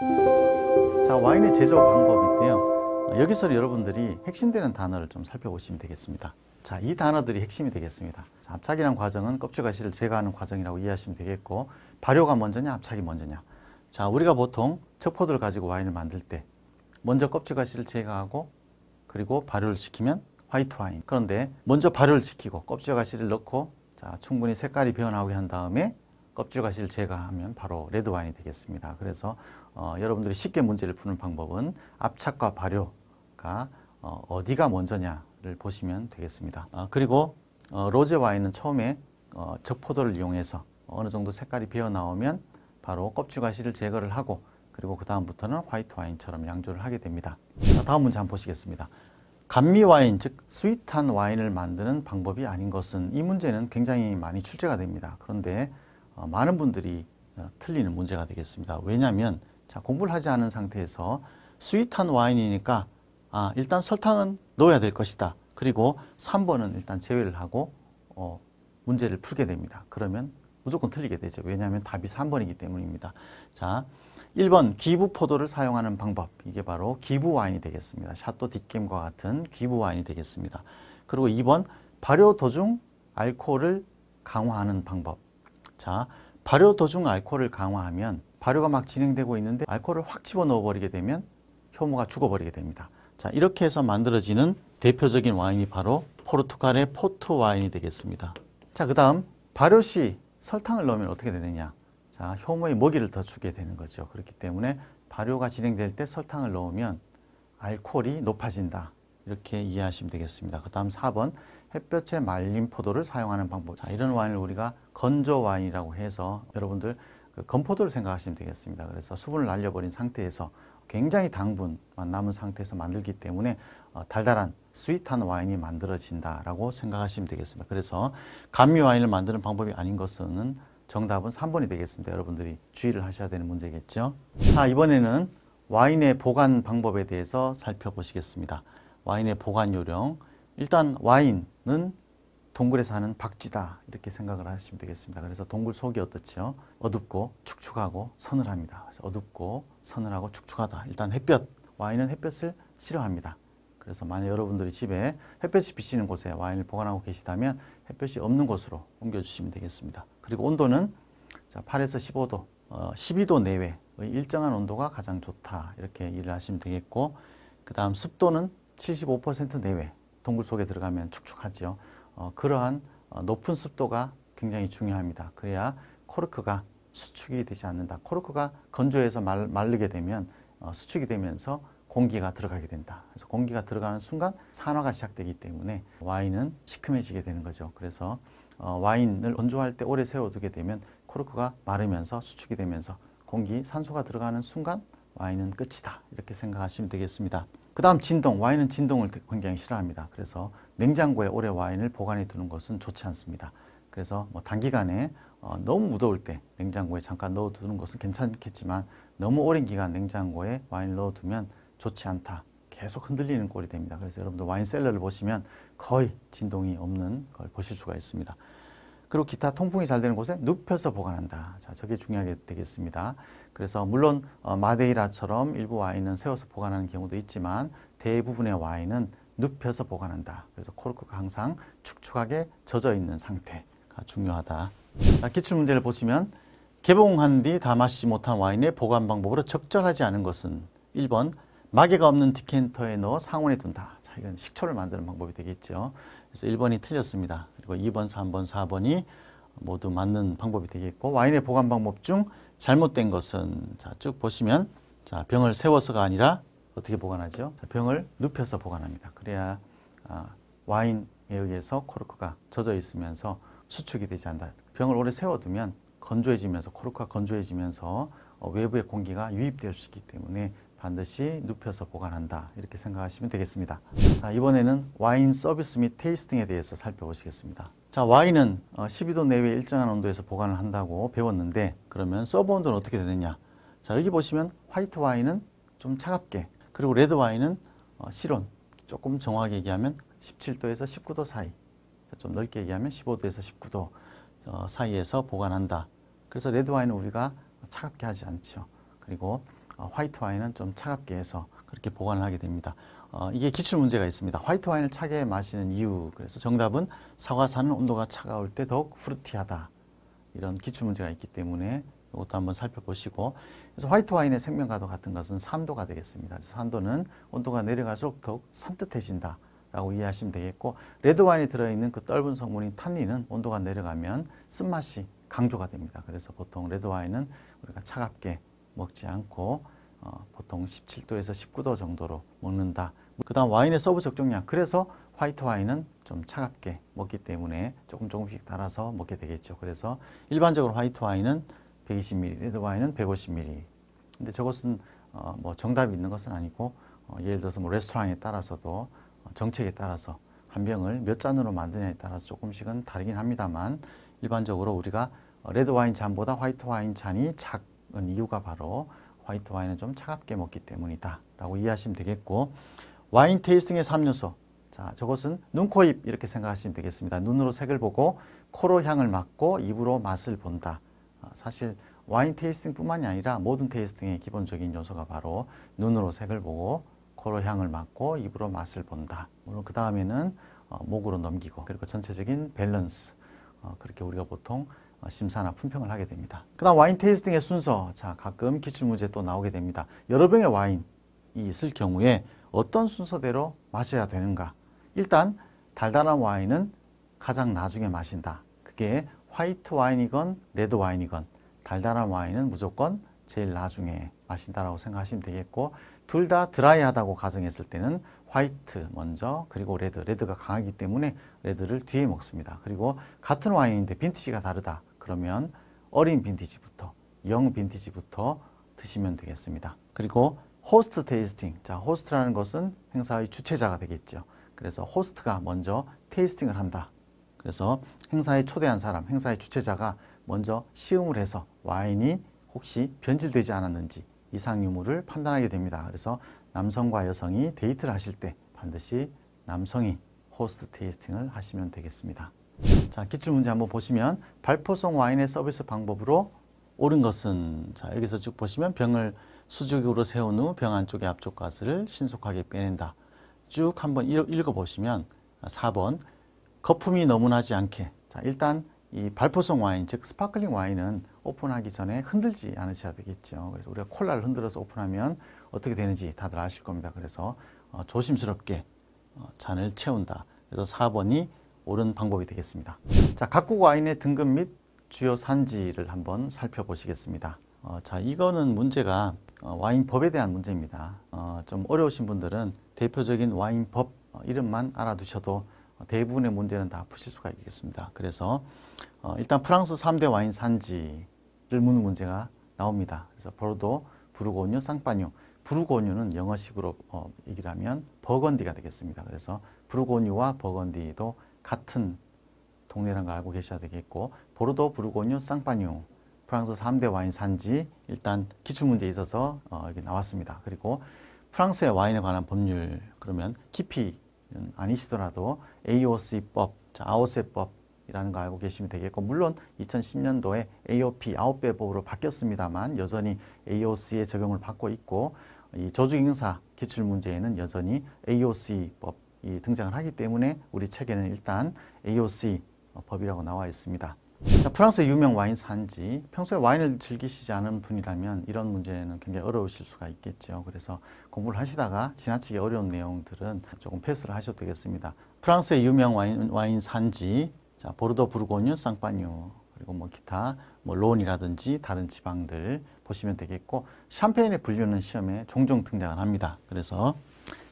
자, 와인의 제조 방법인데요. 여기서 여러분들이 핵심되는 단어를 좀 살펴보시면 되겠습니다. 자, 이 단어들이 핵심이 되겠습니다. 자, 압착이라는 과정은 껍질 가시를 제거하는 과정이라고 이해하시면 되겠고, 발효가 먼저냐, 압착이 먼저냐. 자, 우리가 보통 척포도를 가지고 와인을 만들 때 먼저 껍질 가시를 제거하고 그리고 발효를 시키면 화이트 와인. 그런데 먼저 발효를 시키고 껍질 가시를 넣고 자, 충분히 색깔이 변하게 한 다음에 껍질 가시를 제거하면 바로 레드 와인이 되겠습니다. 그래서 여러분들이 쉽게 문제를 푸는 방법은 압착과 발효가 어디가 먼저냐를 보시면 되겠습니다. 그리고 로제 와인은 처음에 적포도를 이용해서 어느 정도 색깔이 배어 나오면 바로 껍질 가시를 제거를 하고 그리고 그 다음부터는 화이트 와인처럼 양조를 하게 됩니다. 자, 다음 문제 한번 보시겠습니다. 감미 와인, 즉 스윗한 와인을 만드는 방법이 아닌 것은, 이 문제는 굉장히 많이 출제가 됩니다. 그런데 많은 분들이 틀리는 문제가 되겠습니다. 왜냐하면 자, 공부를 하지 않은 상태에서 스윗한 와인이니까 일단 설탕은 넣어야 될 것이다. 그리고 3번은 일단 제외를 하고 문제를 풀게 됩니다. 그러면 무조건 틀리게 되죠. 왜냐하면 답이 3번이기 때문입니다. 자, 1번 기부 포도를 사용하는 방법. 이게 바로 기부 와인이 되겠습니다. 샤또 딕겜과 같은 기부 와인이 되겠습니다. 그리고 2번 발효 도중 알코올을 강화하는 방법. 자, 발효 도중 알코올을 강화하면 발효가 막 진행되고 있는데 알코올을 확 집어넣어 버리게 되면 효모가 죽어버리게 됩니다. 자, 이렇게 해서 만들어지는 대표적인 와인이 바로 포르투갈의 포트 와인이 되겠습니다. 자, 그 다음 발효 시 설탕을 넣으면 어떻게 되느냐. 자, 효모의 먹이를 더 주게 되는 거죠. 그렇기 때문에 발효가 진행될 때 설탕을 넣으면 알코올이 높아진다. 이렇게 이해하시면 되겠습니다. 그 다음 4번 햇볕에 말린 포도를 사용하는 방법. 자, 이런 와인을 우리가 건조 와인이라고 해서 여러분들 건포도를 생각하시면 되겠습니다. 그래서 수분을 날려버린 상태에서 굉장히 당분만 남은 상태에서 만들기 때문에 달달한 스윗한 와인이 만들어진다라고 생각하시면 되겠습니다. 그래서 감미 와인을 만드는 방법이 아닌 것은 정답은 3번이 되겠습니다. 여러분들이 주의를 하셔야 되는 문제겠죠. 자, 이번에는 와인의 보관 방법에 대해서 살펴보시겠습니다. 와인의 보관 요령. 일단 와인은 동굴에 사는 박쥐다 이렇게 생각을 하시면 되겠습니다. 그래서 동굴 속이 어떻죠? 어둡고 축축하고 서늘합니다. 그래서 어둡고 서늘하고 축축하다. 일단 햇볕, 와인은 햇볕을 싫어합니다. 그래서 만약 여러분들이 집에 햇볕이 비치는 곳에 와인을 보관하고 계시다면 햇볕이 없는 곳으로 옮겨주시면 되겠습니다. 그리고 온도는 자, 8에서 15도, 12도 내외의 일정한 온도가 가장 좋다 이렇게 이해를 하시면 되겠고, 그 다음 습도는 75% 내외. 동굴 속에 들어가면 축축하죠. 그러한 높은 습도가 굉장히 중요합니다. 그래야 코르크가 수축이 되지 않는다. 코르크가 건조해서 마르게 되면 수축이 되면서 공기가 들어가게 된다. 그래서 공기가 들어가는 순간 산화가 시작되기 때문에 와인은 시큼해지게 되는 거죠. 그래서 와인을 건조할 때 오래 세워두게 되면 코르크가 마르면서 수축이 되면서 산소가 들어가는 순간 와인은 끝이다. 이렇게 생각하시면 되겠습니다. 그 다음 진동. 와인은 진동을 굉장히 싫어합니다. 그래서 냉장고에 오래 와인을 보관해 두는 것은 좋지 않습니다. 그래서 단기간에 너무 무더울 때 냉장고에 잠깐 넣어두는 것은 괜찮겠지만 너무 오랜 기간 냉장고에 와인을 넣어두면 좋지 않다. 계속 흔들리는 꼴이 됩니다. 그래서 여러분들 와인셀러를 보시면 거의 진동이 없는 걸 보실 수가 있습니다. 그리고 기타 통풍이 잘 되는 곳에 눕혀서 보관한다. 자, 저게 중요하게 되겠습니다. 그래서 물론 마데이라처럼 일부 와인은 세워서 보관하는 경우도 있지만 대부분의 와인은 눕혀서 보관한다. 그래서 코르크가 항상 축축하게 젖어 있는 상태가 중요하다. 자, 기출문제를 보시면 개봉한 뒤 다 마시지 못한 와인의 보관 방법으로 적절하지 않은 것은 1번 마개가 없는 디캔터에 넣어 상온에 둔다. 자, 이건 식초를 만드는 방법이 되겠죠. 그래서 1번이 틀렸습니다. 그리고 2번, 3번, 4번이 모두 맞는 방법이 되겠고, 와인의 보관 방법 중 잘못된 것은 자, 쭉 보시면 자, 병을 세워서가 아니라 어떻게 보관하죠? 자, 병을 눕혀서 보관합니다. 그래야 와인에 의해서 코르크가 젖어 있으면서 수축이 되지 않는다. 병을 오래 세워두면 건조해지면서 코르크가 건조해지면서 외부의 공기가 유입될 수 있기 때문에 반드시 눕혀서 보관한다. 이렇게 생각하시면 되겠습니다. 자, 이번에는 와인 서비스 및 테이스팅에 대해서 살펴보시겠습니다. 자, 와인은 12도 내외 일정한 온도에서 보관을 한다고 배웠는데, 그러면 서브 온도는 어떻게 되느냐? 자, 여기 보시면 화이트 와인은 좀 차갑게, 그리고 레드 와인은 실온, 조금 정확하게 얘기하면 17도에서 19도 사이, 좀 넓게 얘기하면 15도에서 19도 사이에서 보관한다. 그래서 레드 와인은 우리가 차갑게 하지 않죠. 그리고 화이트 와인은 좀 차갑게 해서 그렇게 보관을 하게 됩니다. 이게 기출 문제가 있습니다. 화이트 와인을 차게 마시는 이유. 그래서 정답은 사과산은 온도가 차가울 때 더욱 프루티하다. 이런 기출 문제가 있기 때문에 이것도 한번 살펴보시고, 그래서 화이트 와인의 생명과도 같은 것은 산도가 되겠습니다. 그래서 산도는 온도가 내려갈수록 더욱 산뜻해진다 라고 이해하시면 되겠고, 레드 와인에 들어있는 그 떫은 성분인 탄닌은 온도가 내려가면 쓴맛이 강조가 됩니다. 그래서 보통 레드 와인은 우리가 차갑게 먹지 않고 보통 17도에서 19도 정도로 먹는다. 그 다음 와인의 서브 적정량. 그래서 화이트 와인은 좀 차갑게 먹기 때문에 조금씩 달아서 먹게 되겠죠. 그래서 일반적으로 화이트 와인은 120ml, 레드 와인은 150ml. 근데 저것은 뭐 정답이 있는 것은 아니고 예를 들어서 뭐 레스토랑에 따라서도 정책에 따라서 한 병을 몇 잔으로 만드냐에 따라서 조금씩은 다르긴 합니다만, 일반적으로 우리가 레드 와인 잔보다 화이트 와인 잔이 작은 이유가 바로 화이트 와인은 좀 차갑게 먹기 때문이다 라고 이해하시면 되겠고, 와인 테이스팅의 3요소. 자, 저것은 눈, 코, 입 이렇게 생각하시면 되겠습니다. 눈으로 색을 보고 코로 향을 맡고 입으로 맛을 본다. 사실 와인 테이스팅 뿐만이 아니라 모든 테이스팅의 기본적인 요소가 바로 눈으로 색을 보고 코로 향을 맡고 입으로 맛을 본다. 물론 그 다음에는 목으로 넘기고, 그리고 전체적인 밸런스. 그렇게 우리가 보통 심사나 품평을 하게 됩니다. 그 다음 와인 테이스팅의 순서. 자, 가끔 기출문제 또 나오게 됩니다. 여러 병의 와인이 있을 경우에 어떤 순서대로 마셔야 되는가. 일단 달달한 와인은 가장 나중에 마신다. 그게 화이트 와인이건 레드 와인이건 달달한 와인은 무조건 제일 나중에 마신다라고 생각하시면 되겠고, 둘 다 드라이하다고 가정했을 때는 화이트 먼저, 그리고 레드가 강하기 때문에 레드를 뒤에 먹습니다. 그리고 같은 와인인데 빈티지가 다르다. 그러면 어린 빈티지부터, 영 빈티지부터 드시면 되겠습니다. 그리고 호스트 테이스팅. 자, 호스트라는 것은 행사의 주최자가 되겠죠. 그래서 호스트가 먼저 테이스팅을 한다. 그래서 행사에 초대한 사람, 행사의 주최자가 먼저 시음을 해서 와인이 혹시 변질되지 않았는지 이상 유무를 판단하게 됩니다. 그래서 남성과 여성이 데이트를 하실 때 반드시 남성이 호스트 테이스팅을 하시면 되겠습니다. 자, 기출문제 한번 보시면 발포성 와인의 서비스 방법으로 옳은 것은, 자, 여기서 쭉 보시면 병을 수직으로 세운 후 병 안쪽의 앞쪽 가스를 신속하게 빼낸다. 쭉 한번 읽어보시면 4번 거품이 너무 나지 않게. 자, 일단 이 발포성 와인, 즉 스파클링 와인은 오픈하기 전에 흔들지 않으셔야 되겠죠. 그래서 우리가 콜라를 흔들어서 오픈하면 어떻게 되는지 다들 아실 겁니다. 그래서 조심스럽게 잔을 채운다. 그래서 4번이 옳은 방법이 되겠습니다. 자, 각국 와인의 등급 및 주요 산지를 한번 살펴보시겠습니다. 자, 이거는 문제가 와인법에 대한 문제입니다. 좀 어려우신 분들은 대표적인 와인법 이름만 알아두셔도 대부분의 문제는 다 푸실 수가 있겠습니다. 그래서 일단 프랑스 3대 와인 산지를 묻는 문제가 나옵니다. 그래서 보르도, 부르고뉴, 쌍파뉴. 부르고뉴는 영어식으로 얘기를 하면 버건디가 되겠습니다. 그래서 부르고뉴와 버건디도 같은 동네라는 걸 알고 계셔야 되겠고, 보르도, 부르고뉴, 쌍파뉴. 프랑스 3대 와인 산지, 일단 기출문제에 있어서 여기 나왔습니다. 그리고 프랑스의 와인에 관한 법률, 그러면 깊이는 아니시더라도 AOC법, 아오세법이라는 거 알고 계시면 되겠고, 물론 2010년도에 AOP, 아웃배법으로 바뀌었습니다만 여전히 AOC의 적용을 받고 있고, 이 조직행사 기출문제에는 여전히 AOC법이 등장을 하기 때문에 우리 책에는 일단 AOC 법이라고 나와 있습니다. 자, 프랑스의 유명 와인 산지. 평소에 와인을 즐기시지 않은 분이라면 이런 문제는 굉장히 어려우실 수가 있겠죠. 그래서 공부를 하시다가 지나치게 어려운 내용들은 조금 패스를 하셔도 되겠습니다. 프랑스의 유명 와인 산지. 자, 보르도, 부르고뉴, 쌍파뉴. 그리고 뭐 기타 론이라든지 다른 지방들 보시면 되겠고, 샴페인의 분류는 시험에 종종 등장을 합니다. 그래서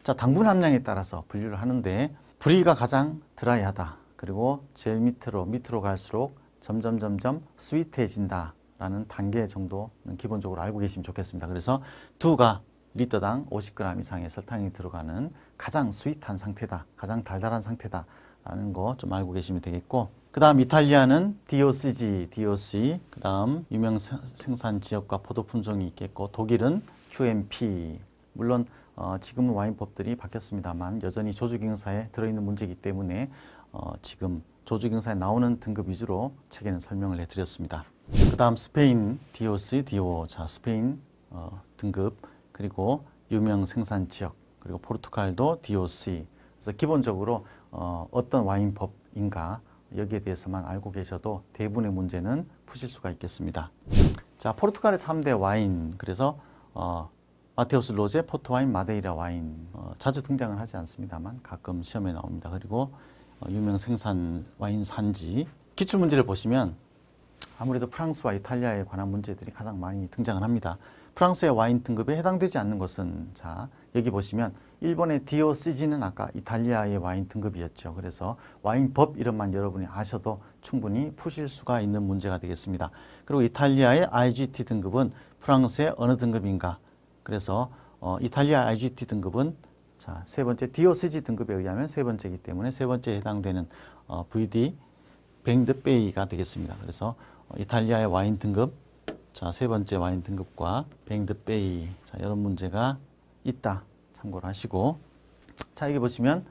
자, 당분 함량에 따라서 분류를 하는데 브리가 가장 드라이하다. 그리고 제일 밑으로 갈수록 점점 스윗해진다 라는 단계 정도는 기본적으로 알고 계시면 좋겠습니다. 그래서 두가 리터당 50g 이상의 설탕이 들어가는 가장 스윗한 상태다, 가장 달달한 상태다 라는 거 좀 알고 계시면 되겠고, 그 다음 이탈리아는 DOC, 그 다음 유명 생산 지역과 포도 품종이 있겠고, 독일은 QMP. 물론 지금은 와인법들이 바뀌었습니다만 여전히 조직행사에 들어있는 문제이기 때문에 지금 조직행사에 나오는 등급 위주로 책에는 설명을 해드렸습니다. 그 다음 스페인 DOC, DO. 자, 스페인 등급, 그리고 유명 생산 지역, 그리고 포르투갈도 DOC. 그래서 기본적으로 어떤 와인법인가 여기에 대해서만 알고 계셔도 대부분의 문제는 푸실 수가 있겠습니다. 자, 포르투갈의 3대 와인. 그래서 마테우스 로제, 포트와인, 마데이라 와인. 자주 등장은 하지 않습니다만 가끔 시험에 나옵니다. 그리고 유명 생산 와인 산지. 기출문제를 보시면 아무래도 프랑스와 이탈리아에 관한 문제들이 가장 많이 등장을 합니다. 프랑스의 와인 등급에 해당되지 않는 것은, 자, 여기 보시면 일본의 DOCG는 아까 이탈리아의 와인 등급이었죠. 그래서 와인법 이름만 여러분이 아셔도 충분히 푸실 수가 있는 문제가 되겠습니다. 그리고 이탈리아의 IGT 등급은 프랑스의 어느 등급인가? 그래서 이탈리아 IGT 등급은, 자, 세 번째 DOCG 등급에 의하면 세 번째이기 때문에 세 번째에 해당되는 VD 뱅드베이가 되겠습니다. 그래서 이탈리아의 와인 등급, 자, 세 번째 와인 등급과 뱅드베이, 자, 이런 문제가 있다. 참고를 하시고, 자, 여기 보시면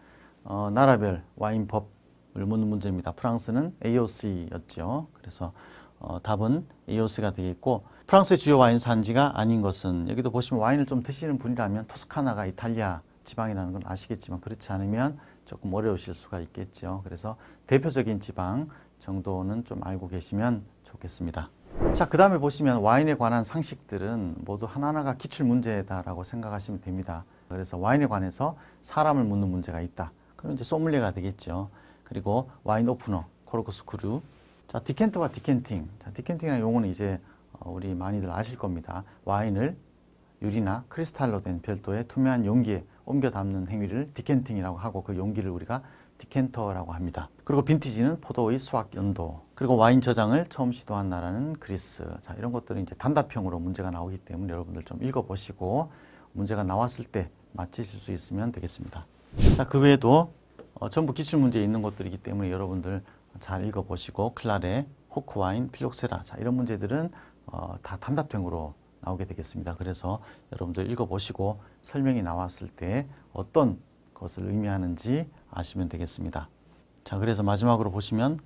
나라별 와인법을 묻는 문제입니다. 프랑스는 AOC였죠. 그래서 답은 AOC가 되겠고, 프랑스의 주요 와인 산지가 아닌 것은, 여기도 보시면 와인을 좀 드시는 분이라면 토스카나가 이탈리아 지방이라는 건 아시겠지만 그렇지 않으면 조금 어려우실 수가 있겠죠. 그래서 대표적인 지방 정도는 좀 알고 계시면 좋겠습니다. 자, 그 다음에 보시면 와인에 관한 상식들은 모두 하나하나가 기출문제다라고 생각하시면 됩니다. 그래서 와인에 관해서 사람을 묻는 문제가 있다. 그럼 이제 소믈리에가 되겠죠. 그리고 와인 오프너, 코르크 스크류. 자, 디켄터와 디켄팅. 자, 디켄팅이라는 용어는 이제 우리 많이들 아실 겁니다. 와인을 유리나 크리스탈로 된 별도의 투명한 용기에 옮겨 담는 행위를 디켄팅이라고 하고 그 용기를 우리가 디켄터라고 합니다. 그리고 빈티지는 포도의 수확 연도, 그리고 와인 저장을 처음 시도한 나라는 그리스. 자, 이런 것들은 이제 단답형으로 문제가 나오기 때문에 여러분들 좀 읽어보시고 문제가 나왔을 때 맞히실 수 있으면 되겠습니다. 자, 그 외에도 전부 기출문제에 있는 것들이기 때문에 여러분들 잘 읽어보시고 클라레, 호크와인, 필록세라, 자, 이런 문제들은 다 단답형으로 나오게 되겠습니다. 그래서 여러분들 읽어보시고 설명이 나왔을 때 어떤 것을 의미하는지 아시면 되겠습니다. 자, 그래서 마지막으로 보시면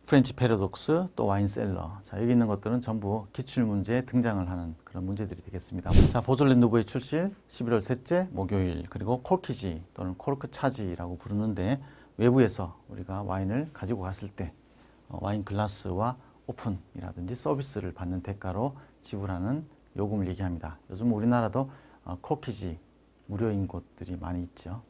프렌치 패러독스, 또 와인셀러. 자, 여기 있는 것들은 전부 기출문제에 등장을 하는 그런 문제들이 되겠습니다. 자, 보졸레 누보의 출실 11월 셋째 목요일, 그리고 콜키지 또는 코르크 차지라고 부르는데 외부에서 우리가 와인을 가지고 갔을 때 와인 글라스와 오픈이라든지 서비스를 받는 대가로 지불하는 요금을 얘기합니다. 요즘 우리나라도 콜키지 무료인 곳들이 많이 있죠.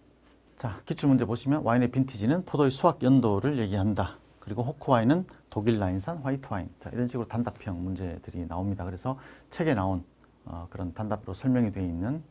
자, 기출문제 보시면 와인의 빈티지는 포도의 수확 연도를 얘기한다. 그리고 호크와인은 독일 라인산 화이트와인. 자, 이런 식으로 단답형 문제들이 나옵니다. 그래서 책에 나온 그런 단답으로 설명이 되어 있는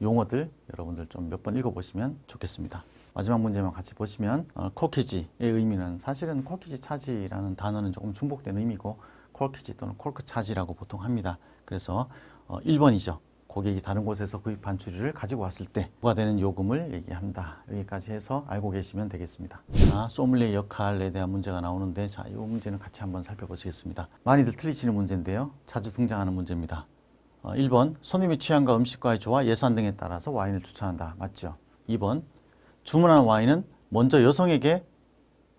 용어들 여러분들 좀 몇 번 읽어보시면 좋겠습니다. 마지막 문제만 같이 보시면 콜키지의 의미는, 사실은 콜키지 차지라는 단어는 조금 중복된 의미고 콜키지 또는 콜크 차지라고 보통 합니다. 그래서 1번이죠. 고객이 다른 곳에서 구입한 주류를 가지고 왔을 때 부과되는 요금을 얘기한다. 여기까지 해서 알고 계시면 되겠습니다. 자, 소믈리에 역할에 대한 문제가 나오는데, 자, 이 문제는 같이 한번 살펴보시겠습니다. 많이들 틀리시는 문제인데요. 자주 등장하는 문제입니다. 1번, 손님의 취향과 음식과의 조화, 예산 등에 따라서 와인을 추천한다. 맞죠? 2번, 주문한 와인은 먼저 여성에게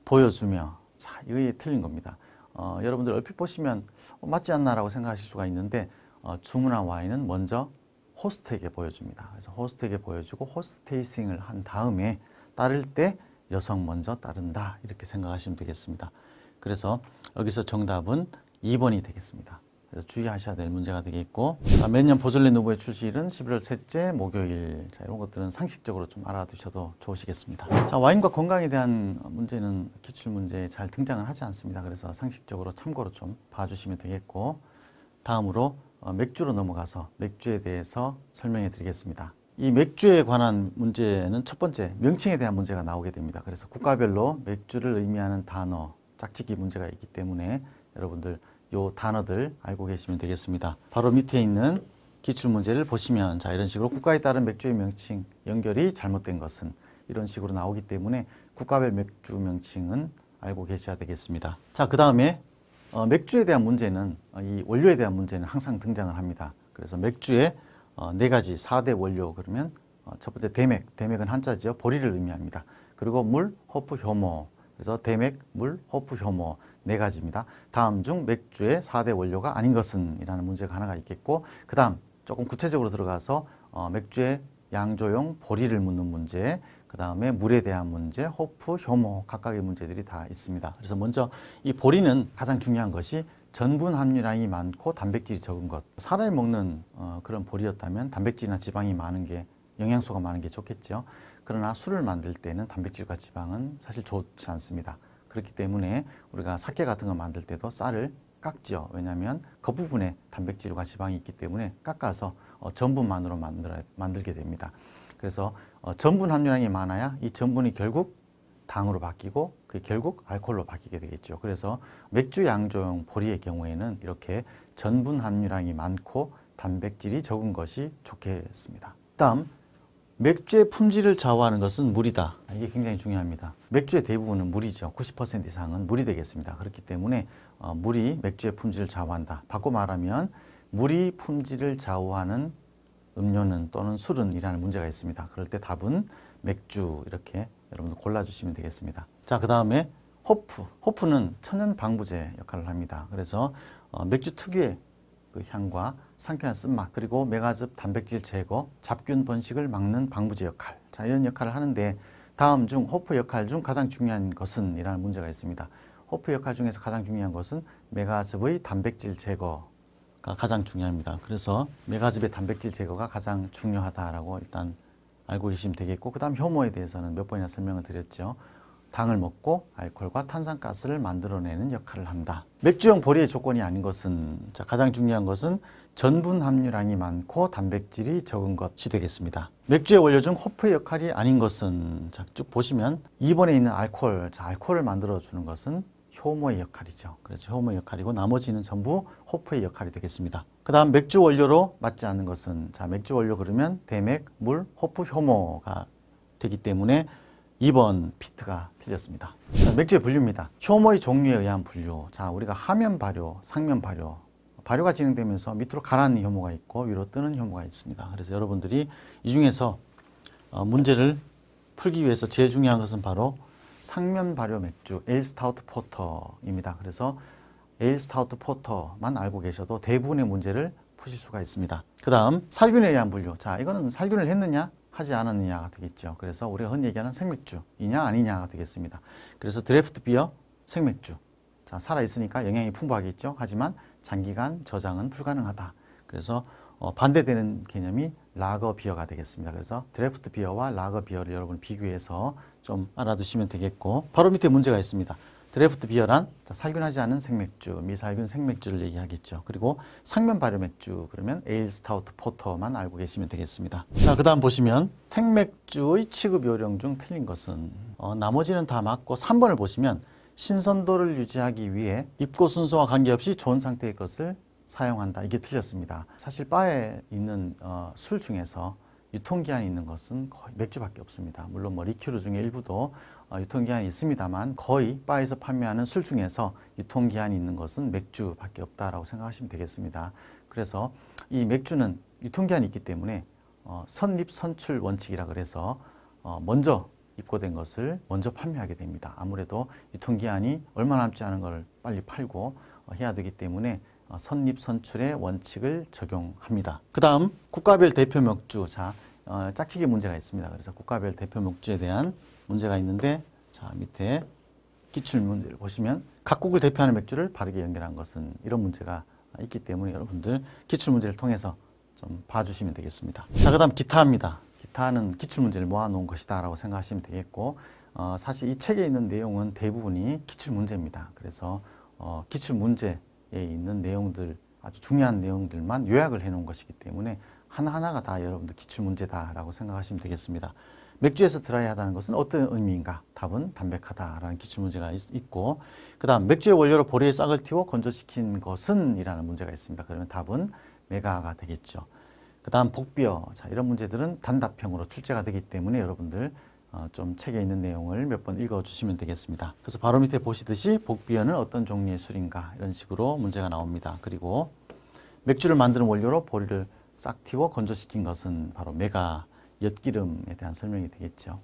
보여주며. 자, 이게 틀린 겁니다. 여러분들 얼핏 보시면 맞지 않나라고 생각하실 수가 있는데 주문한 와인은 먼저 호스트에게 보여줍니다. 그래서 호스트에게 보여주고 호스트 테이스팅을 한 다음에 따를 때 여성 먼저 따른다. 이렇게 생각하시면 되겠습니다. 그래서 여기서 정답은 2번이 되겠습니다. 그래서 주의하셔야 될 문제가 되겠고, 자, 매년 보졸레 누보의 출시일은 11월 셋째 목요일. 자, 이런 것들은 상식적으로 좀 알아두셔도 좋으시겠습니다. 자, 와인과 건강에 대한 문제는 기출문제에 잘 등장을 하지 않습니다. 그래서 상식적으로 참고로 좀 봐주시면 되겠고, 다음으로 맥주로 넘어가서 맥주에 대해서 설명해 드리겠습니다. 이 맥주에 관한 문제는 첫 번째, 명칭에 대한 문제가 나오게 됩니다. 그래서 국가별로 맥주를 의미하는 단어, 짝짓기 문제가 있기 때문에 여러분들 요 단어들 알고 계시면 되겠습니다. 바로 밑에 있는 기출문제를 보시면, 자, 이런 식으로 국가에 따른 맥주의 명칭 연결이 잘못된 것은, 이런 식으로 나오기 때문에 국가별 맥주 명칭은 알고 계셔야 되겠습니다. 자, 그 다음에 맥주에 대한 문제는, 이 원료에 대한 문제는 항상 등장을 합니다. 그래서 맥주의 네 가지 4대 원료, 그러면 첫 번째 대맥, 대맥은 한자지요. 보리를 의미합니다. 그리고 물, 호프, 효모. 그래서 대맥, 물, 호프, 효모. 네 가지입니다. 다음 중 맥주의 4대 원료가 아닌 것은 이라는 문제가 하나가 있겠고, 그 다음 조금 구체적으로 들어가서 맥주의 양조용 보리를 묻는 문제, 그 다음에 물에 대한 문제, 호프, 효모 각각의 문제들이 다 있습니다. 그래서 먼저 이 보리는 가장 중요한 것이 전분 함유량이 많고 단백질이 적은 것. 사람이 먹는 그런 보리였다면 단백질이나 지방이 많은 게, 영양소가 많은 게 좋겠죠. 그러나 술을 만들 때는 단백질과 지방은 사실 좋지 않습니다. 그렇기 때문에 우리가 사케 같은 거 만들 때도 쌀을 깎죠. 왜냐하면 겉부분에 단백질과 지방이 있기 때문에 깎아서 전분만으로 만들게 됩니다. 그래서 전분 함유량이 많아야 이 전분이 결국 당으로 바뀌고 그게 결국 알코올로 바뀌게 되겠죠. 그래서 맥주 양조용 보리의 경우에는 이렇게 전분 함유량이 많고 단백질이 적은 것이 좋겠습니다. 다음, 맥주의 품질을 좌우하는 것은 물이다. 이게 굉장히 중요합니다. 맥주의 대부분은 물이죠. 90% 이상은 물이 되겠습니다. 그렇기 때문에 물이 맥주의 품질을 좌우한다. 바꿔 말하면 물이 품질을 좌우하는 음료는 또는 술은 이라는 문제가 있습니다. 그럴 때 답은 맥주, 이렇게 여러분들 골라주시면 되겠습니다. 자, 그 다음에 호프. 호프는 천연 방부제 역할을 합니다. 그래서 맥주 특유의 그 향과 상쾌한 쓴맛, 그리고 메가즙 단백질 제거, 잡균 번식을 막는 방부제 역할. 자, 이런 역할을 하는데 다음 중 호프 역할 중 가장 중요한 것은 이라는 문제가 있습니다. 호프 역할 중에서 가장 중요한 것은 메가즙의 단백질 제거가 가장 중요합니다. 그래서 메가즙의 단백질 제거가 가장 중요하다라고 일단 알고 계시면 되겠고, 그 다음 효모에 대해서는 몇 번이나 설명을 드렸죠. 당을 먹고 알코올과 탄산가스를 만들어내는 역할을 한다. 맥주용 보리의 조건이 아닌 것은, 자, 가장 중요한 것은 전분 함유량이 많고 단백질이 적은 것이 되겠습니다. 맥주의 원료 중 호프의 역할이 아닌 것은, 자, 쭉 보시면 2번에 있는 알코올, 자, 알코올을 만들어주는 것은 효모의 역할이죠. 그래서 효모의 역할이고 나머지는 전부 호프의 역할이 되겠습니다. 그 다음 맥주 원료로 맞지 않는 것은, 자, 맥주 원료 그러면 대맥, 물, 호프, 효모가 되기 때문에 2번 피트가 틀렸습니다. 자, 맥주의 분류입니다. 효모의 종류에 의한 분류. 자, 우리가 하면 발효, 상면 발효. 발효가 진행되면서 밑으로 가라앉는 효모가 있고 위로 뜨는 효모가 있습니다. 그래서 여러분들이 이 중에서 문제를 풀기 위해서 제일 중요한 것은 바로 상면 발효 맥주, 에일 스타우트 포터입니다. 그래서 에일 스타우트 포터만 알고 계셔도 대부분의 문제를 푸실 수가 있습니다. 그 다음 살균에 의한 분류. 자, 이거는 살균을 했느냐 하지 않았느냐가 되겠죠. 그래서 우리가 흔히 얘기하는 생맥주이냐 아니냐가 되겠습니다. 그래서 드래프트 비어, 생맥주. 자, 살아있으니까 영양이 풍부하겠죠. 하지만 장기간 저장은 불가능하다. 그래서 반대되는 개념이 라거 비어가 되겠습니다. 그래서 드래프트 비어와 라거 비어를 여러분 비교해서 좀 알아두시면 되겠고, 바로 밑에 문제가 있습니다. 드래프트 비어란 살균하지 않은 생맥주, 미살균 생맥주를 얘기하겠죠. 그리고 상면 발효 맥주, 그러면 에일 스타우트 포터만 알고 계시면 되겠습니다. 자, 그 다음 보시면 생맥주의 취급 요령 중 틀린 것은, 나머지는 다 맞고 3번을 보시면 신선도를 유지하기 위해 입고 순서와 관계없이 좋은 상태의 것을 사용한다. 이게 틀렸습니다. 사실 바에 있는 술 중에서 유통기한이 있는 것은 거의 맥주밖에 없습니다. 물론 뭐 리큐르 중에 일부도 유통기한이 있습니다만 거의 바에서 판매하는 술 중에서 유통기한이 있는 것은 맥주밖에 없다라고 생각하시면 되겠습니다. 그래서 이 맥주는 유통기한이 있기 때문에 선입 선출 원칙이라 그래서 먼저 입고된 것을 먼저 판매하게 됩니다. 아무래도 유통기한이 얼마 남지 않은 걸 빨리 팔고 해야 되기 때문에 선입 선출의 원칙을 적용합니다. 그 다음 국가별 대표 맥주. 자, 짝짓기 문제가 있습니다. 그래서 국가별 대표 맥주에 대한 문제가 있는데, 자, 밑에 기출 문제를 보시면 각국을 대표하는 맥주를 바르게 연결한 것은, 이런 문제가 있기 때문에 여러분들 기출 문제를 통해서 좀 봐주시면 되겠습니다. 자, 그 다음 기타입니다. 기타는 기출 문제를 모아놓은 것이다 라고 생각하시면 되겠고, 사실 이 책에 있는 내용은 대부분이 기출 문제입니다. 그래서 기출 문제에 있는 내용들, 아주 중요한 내용들만 요약을 해 놓은 것이기 때문에 하나하나가 다 여러분들 기출 문제다라고 생각하시면 되겠습니다. 맥주에서 드라이하다는 것은 어떤 의미인가? 답은 담백하다라는 기출 문제가 있고, 그 다음 맥주의 원료로 보리의 싹을 틔워 건조시킨 것은 이라는 문제가 있습니다. 그러면 답은 메가가 되겠죠. 그 다음 복비어. 자, 이런 문제들은 단답형으로 출제가 되기 때문에 여러분들 좀 책에 있는 내용을 몇 번 읽어주시면 되겠습니다. 그래서 바로 밑에 보시듯이 복비어는 어떤 종류의 술인가, 이런 식으로 문제가 나옵니다. 그리고 맥주를 만드는 원료로 보리를 싹 틔워 건조시킨 것은 바로 메가, 엿기름에 대한 설명이 되겠죠.